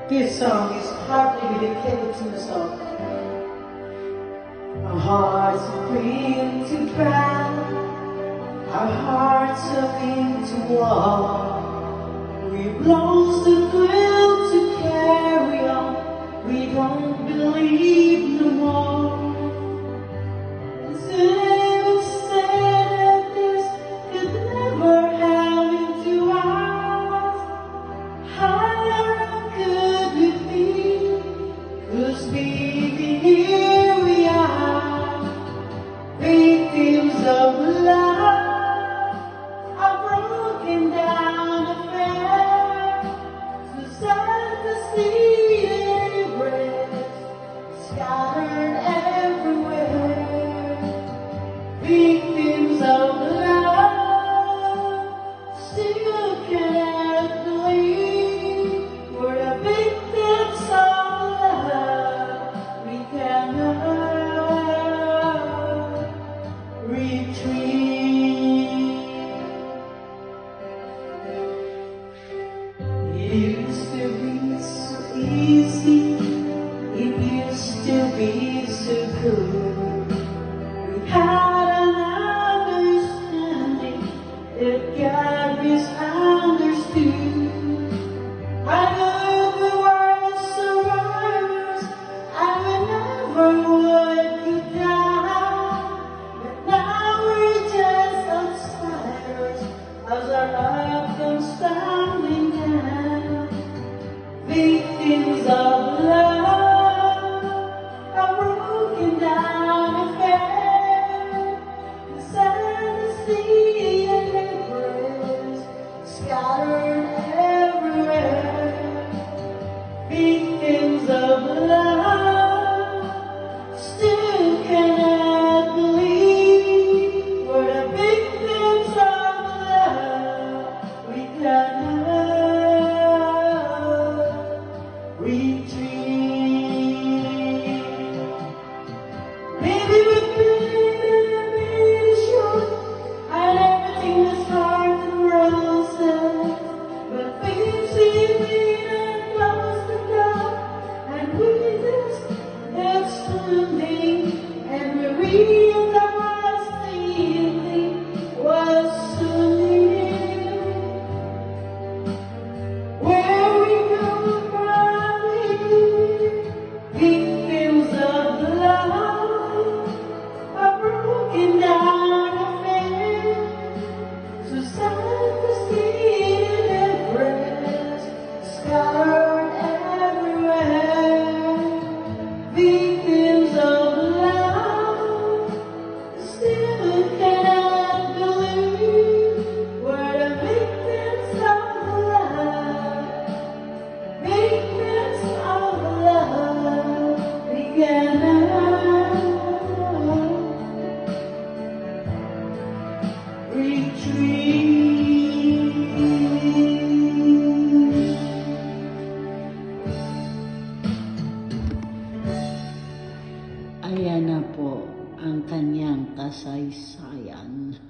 This song is partly dedicated to myself. Our hearts are green to drown, our hearts are into war. We've lost the will to carry on, we don't believe no more. Instead said that this could never happen to us, how could we be? 'Cause baby, here we are, victims of love, a broken down affair, so sad to see embrace, scattered everywhere. Victims of love, still can't believe we're the victims of love. We cannot retreat. It used to be so easy, it used to be so good. We had an understanding that God misunderstood. I knew we were survivors, and we never would go down. But now we're just outsiders as our life comes tumbling down. Victims of love, a broken down affair, the sad to see and embrace, scattered everywhere. Victims of love, still cannot believe we're the victims of love. We cannot retreat. Maybe we played and made it short, and everything was hard and roses. But things we made and closed the door, and we just kept standing, and we realized the evening was so near. Where we go from here, victims of love, a broken down affair, so sad to see it embrace, scattered everywhere. Victims of love, still cannot believe we're the victims of love. Victims of love, we cannot retreat. Ayan na po ang kanyang kasaysayan.